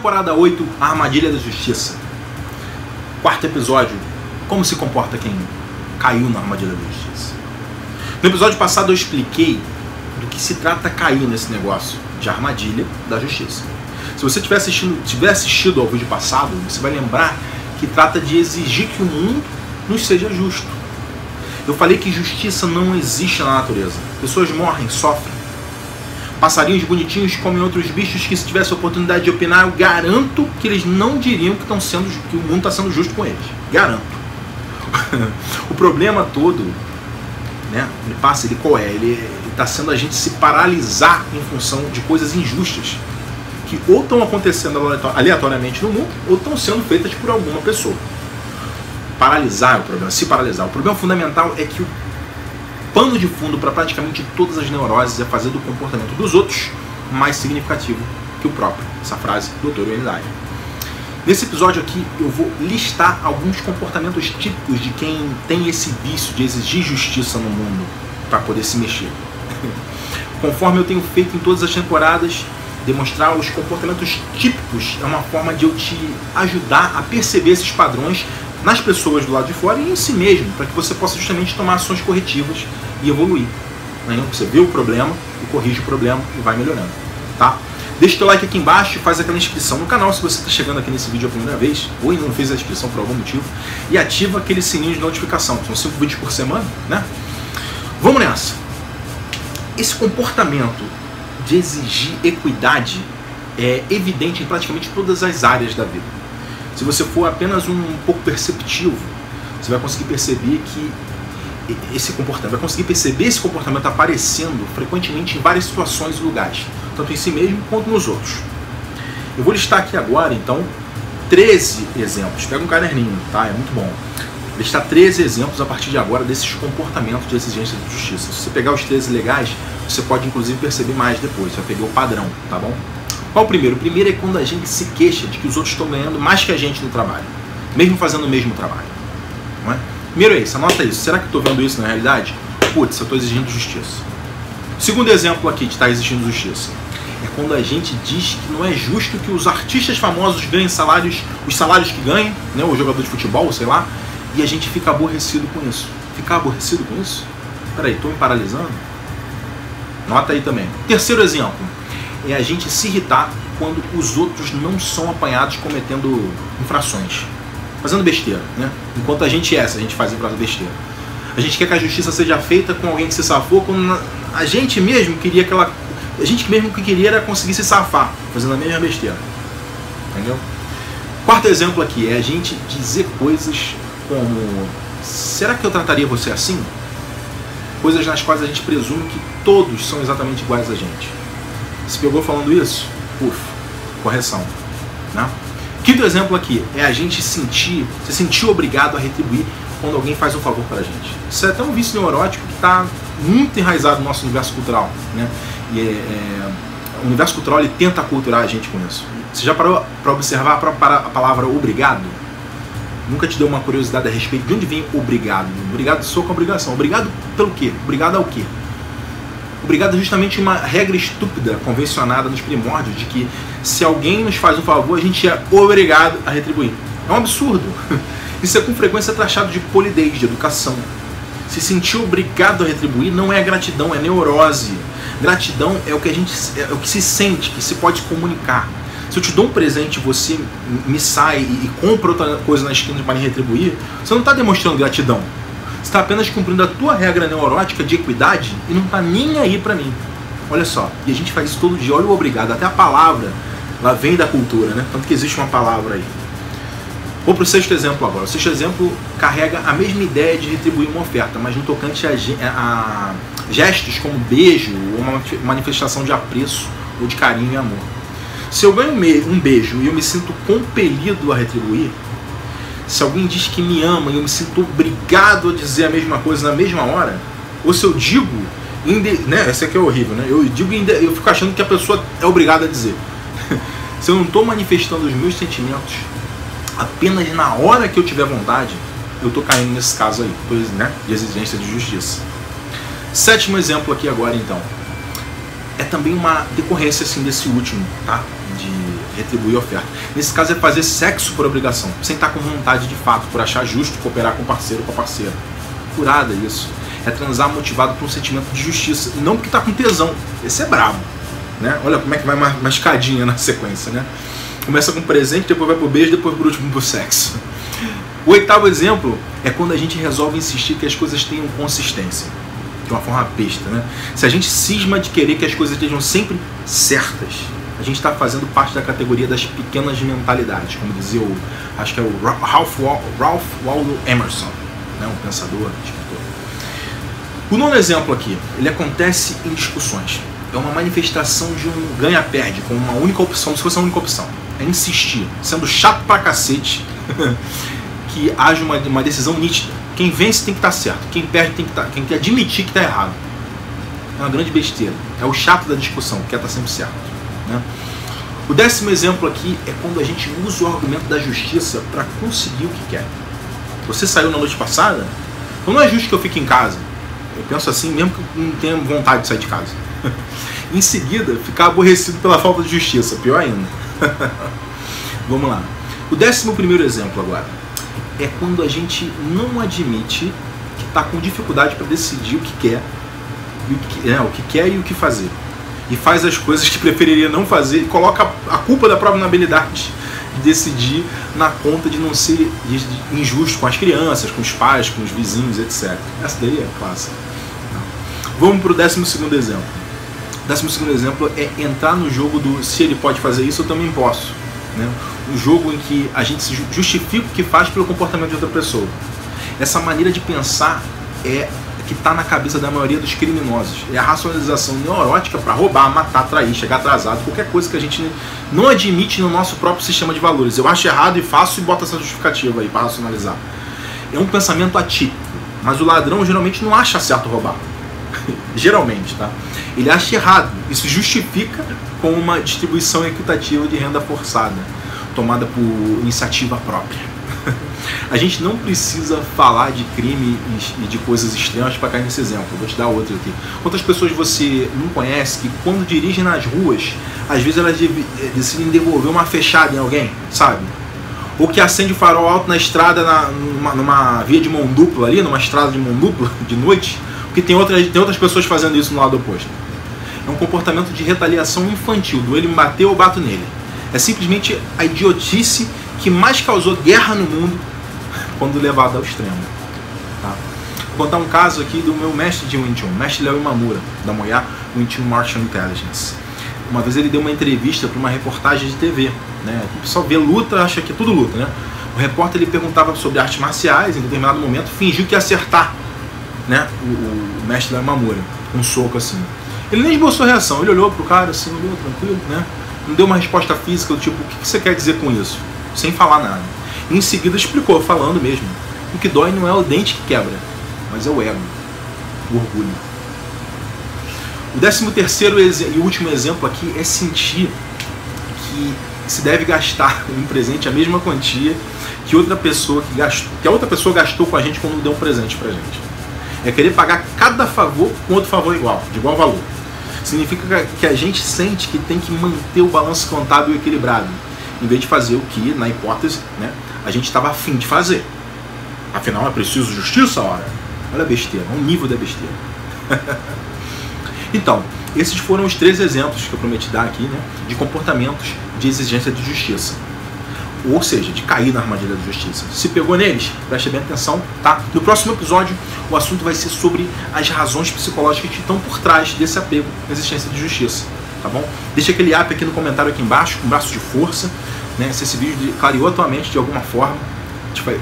Temporada 8, A Armadilha da Justiça. Quarto episódio, como se comporta quem caiu na armadilha da justiça. No episódio passado eu expliquei do que se trata cair nesse negócio de armadilha da justiça. Se você tiver assistido ao vídeo passado, você vai lembrar que trata de exigir que o mundo nos seja justo. Eu falei que justiça não existe na natureza. Pessoas morrem, sofrem. Passarinhos bonitinhos comem outros bichos que, se tivesse a oportunidade de opinar, eu garanto que eles não diriam que o mundo está sendo justo com eles. Garanto. O problema todo, né, qual é? Ele está sendo a gente se paralisar em função de coisas injustas que ou estão acontecendo aleatoriamente no mundo ou estão sendo feitas por alguma pessoa. Paralisar é o problema, se paralisar. O problema fundamental é que o pano de fundo para praticamente todas as neuroses é fazer do comportamento dos outros mais significativo que o próprio. Essa frase do Dr. Wayne Dyer. Nesse episódio aqui eu vou listar alguns comportamentos típicos de quem tem esse vício de exigir justiça no mundo para poder se mexer. Conforme eu tenho feito em todas as temporadas, demonstrar os comportamentos típicos é uma forma de eu te ajudar a perceber esses padrões nas pessoas do lado de fora e em si mesmo, para que você possa justamente tomar ações corretivas e evoluir. Você vê o problema e corrige o problema e vai melhorando, tá? Deixa o teu like aqui embaixo, faz aquela inscrição no canal se você está chegando aqui nesse vídeo a primeira vez ou ainda não fez a inscrição por algum motivo, e ativa aquele sininho de notificação. São 5 vídeos por semana, né? Vamos nessa! Esse comportamento de exigir equidade é evidente em praticamente todas as áreas da vida. Se você for apenas um pouco perceptivo, você vai conseguir perceber que esse comportamento aparecendo frequentemente em várias situações e lugares, tanto em si mesmo quanto nos outros. Eu vou listar aqui agora, então, 13 exemplos. Pega um caderninho, tá? É muito bom. Listar 13 exemplos a partir de agora desses comportamentos de exigência de justiça. Se você pegar os 13 legais, você pode inclusive perceber mais depois. Você vai pegar o padrão, tá bom? Qual o primeiro? O primeiro é quando a gente se queixa de que os outros estão ganhando mais que a gente no trabalho, mesmo fazendo o mesmo trabalho. Não é? Primeiro é isso, anota isso. Será que eu estou vendo isso na realidade? Putz, eu estou exigindo justiça. Segundo exemplo aqui de estar exigindo justiça é quando a gente diz que não é justo que os artistas famosos ganhem os salários que ganham, né, o jogador de futebol, sei lá, e a gente fica aborrecido com isso. Ficar aborrecido com isso? Peraí, estou me paralisando? Nota aí também. Terceiro exemplo é a gente se irritar quando os outros não são apanhados cometendo infrações, fazendo besteira, né? Enquanto a gente faz besteira. A gente quer que a justiça seja feita com alguém que se safou, quando a gente mesmo que queria era conseguir se safar, fazendo a mesma besteira. Entendeu? Quarto exemplo aqui é a gente dizer coisas como: será que eu trataria você assim? Coisas nas quais a gente presume que todos são exatamente iguais a gente. Se pegou falando isso? Correção, né? Quinto exemplo aqui é a gente se sentir obrigado a retribuir quando alguém faz um favor para a gente. Isso é até um vício neurótico que está muito enraizado no nosso universo cultural, né? E o universo cultural ele tenta aculturar a gente com isso. Você já parou para observar a palavra obrigado? Nunca te deu uma curiosidade a respeito de onde vem obrigado? Obrigado sou com obrigação. Obrigado pelo quê? Obrigado ao quê? Obrigado é justamente uma regra estúpida, convencionada nos primórdios, de que se alguém nos faz um favor, a gente é obrigado a retribuir. É um absurdo. Isso é com frequência taxado de polidez, de educação. Se sentir obrigado a retribuir não é gratidão, é neurose. Gratidão é o que se sente, que se pode comunicar. Se eu te dou um presente e você me sai e compra outra coisa na esquina para me retribuir, você não está demonstrando gratidão. Você está apenas cumprindo a tua regra neurótica de equidade e não está nem aí para mim. Olha só, e a gente faz isso todo dia. Olha o obrigado, até a palavra lá vem da cultura, né? Tanto que existe uma palavra aí. Vou para o sexto exemplo agora. O sexto exemplo carrega a mesma ideia de retribuir uma oferta, mas no tocante a gestos como beijo ou uma manifestação de apreço ou de carinho e amor. Se eu ganho um beijo e eu me sinto compelido a retribuir, se alguém diz que me ama e eu me sinto obrigado a dizer a mesma coisa na mesma hora, ou se eu digo, né, essa aqui é horrível, né? Eu digo e eu fico achando que a pessoa é obrigada a dizer. Se eu não estou manifestando os meus sentimentos apenas na hora que eu tiver vontade, eu estou caindo nesse caso aí, né, de exigência de justiça. Sétimo exemplo aqui agora, então. É também uma decorrência assim, desse último, tá? De retribuir a oferta. Nesse caso é fazer sexo por obrigação, sem estar com vontade de fato, por achar justo cooperar com o parceiro ou com a parceira. Furada isso. É transar motivado por um sentimento de justiça, não porque está com tesão. Esse é brabo, né? Olha como é que vai uma escadinha na sequência, né? Começa com presente, depois vai pro beijo, depois por último pro sexo. O oitavo exemplo é quando a gente resolve insistir que as coisas tenham consistência, de uma forma besta, né? Se a gente cisma de querer que as coisas estejam sempre certas, a gente está fazendo parte da categoria das pequenas mentalidades, como dizia acho que é o Ralph Waldo Emerson, né? Um pensador, escritor. O nono exemplo aqui, ele acontece em discussões. É uma manifestação de um ganha-perde, com uma única opção, se fosse a única opção. É insistir, sendo chato pra cacete, que haja uma decisão nítida. Quem vence tem que estar certo, quem perde tem que admitir que está errado. É uma grande besteira. É o chato da discussão, que quer estar sempre certo, né? O 10º exemplo aqui é quando a gente usa o argumento da justiça para conseguir o que quer. Você saiu na noite passada, então não é justo que eu fique em casa. Eu penso assim, mesmo que eu não tenha vontade de sair de casa. Em seguida, ficar aborrecido pela falta de justiça, pior ainda. Vamos lá. O 11º exemplo agora é quando a gente não admite que está com dificuldade para decidir o que quer, o que quer e o que fazer. E faz as coisas que preferiria não fazer e coloca a culpa da própria inabilidade de decidir na conta de não ser injusto com as crianças, com os pais, com os vizinhos, etc. Essa daí é clássica. Vamos para o 12º exemplo. O 12º exemplo é entrar no jogo do se ele pode fazer isso, eu também posso, né? Um jogo em que a gente se justifica o que faz pelo comportamento de outra pessoa. Essa maneira de pensar é que está na cabeça da maioria dos criminosos. É a racionalização neurótica para roubar, matar, trair, chegar atrasado, qualquer coisa que a gente não admite no nosso próprio sistema de valores. Eu acho errado e faço e boto essa justificativa aí para racionalizar. É um pensamento atípico, mas o ladrão geralmente não acha certo roubar. Geralmente, tá? Ele acha errado. Isso justifica com uma distribuição equitativa de renda forçada, tomada por iniciativa própria. A gente não precisa falar de crime e de coisas extremas para cair nesse exemplo. Vou te dar outro aqui. Quantas pessoas você não conhece que quando dirigem nas ruas, às vezes elas decidem devolver uma fechada em alguém, sabe? Ou que acende o farol alto na estrada, numa via de mão dupla ali, numa estrada de mão dupla, de noite, porque tem outras pessoas fazendo isso no lado oposto. É um comportamento de retaliação infantil, do ele me bateu, eu bato nele. É simplesmente a idiotice que mais causou guerra no mundo quando levado ao extremo. Tá? Vou contar um caso aqui do meu mestre de Wing Chun, mestre Léo Imamura, da Moya Wing Chun Martial Intelligence. Uma vez ele deu uma entrevista para uma reportagem de TV. Né? O pessoal vê luta, acha que é tudo luta. Né? O repórter ele perguntava sobre artes marciais, em determinado momento fingiu que ia acertar, né? o mestre Léo Imamura, um soco assim. Ele nem esboçou reação, ele olhou pro cara assim, olhou tranquilo, né? Não deu uma resposta física do tipo, o que você quer dizer com isso? Sem falar nada. E em seguida explicou, falando mesmo. O que dói não é o dente que quebra, mas é o ego, o orgulho. O 13º e último exemplo aqui é sentir que se deve gastar em presente a mesma quantia que outra pessoa que a outra pessoa gastou com a gente quando deu um presente pra gente. É querer pagar cada favor com outro favor igual, de igual valor. Significa que a gente sente que tem que manter o balanço contábil equilibrado, em vez de fazer o que, na hipótese, né, a gente estava afim de fazer. Afinal, é preciso justiça, ora. Olha a besteira, olha o nível da besteira. Então, esses foram os 3 exemplos que eu prometi dar aqui, né, de comportamentos de exigência de justiça. Ou seja, de cair na armadilha da justiça. Se pegou neles, preste bem atenção, tá? No próximo episódio, o assunto vai ser sobre as razões psicológicas que estão por trás desse apego à exigência de justiça, tá bom? Deixa aquele app aqui no comentário aqui embaixo, com um braço de força, né? Se esse vídeo clareou a tua mente de alguma forma,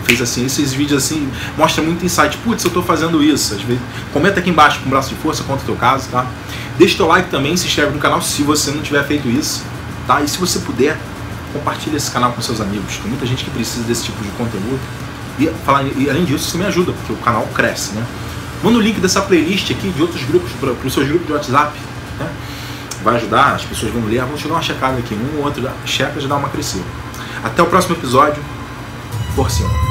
fez assim, esses vídeos assim, mostram muito insight. Putz, eu tô fazendo isso. Às vezes, comenta aqui embaixo com um braço de força, conta o teu caso, tá? Deixa teu like também, se inscreve no canal se você não tiver feito isso, tá? E se você puder, compartilha esse canal com seus amigos. Tem muita gente que precisa desse tipo de conteúdo. E além disso, você me ajuda, porque o canal cresce, né? Manda o link dessa playlist aqui de outros grupos, para os seus grupos de WhatsApp, né? Vai ajudar, as pessoas vão ler. Vamos te dar uma checada aqui, um ou outro checa, já dá uma crescida. Até o próximo episódio. Por cima.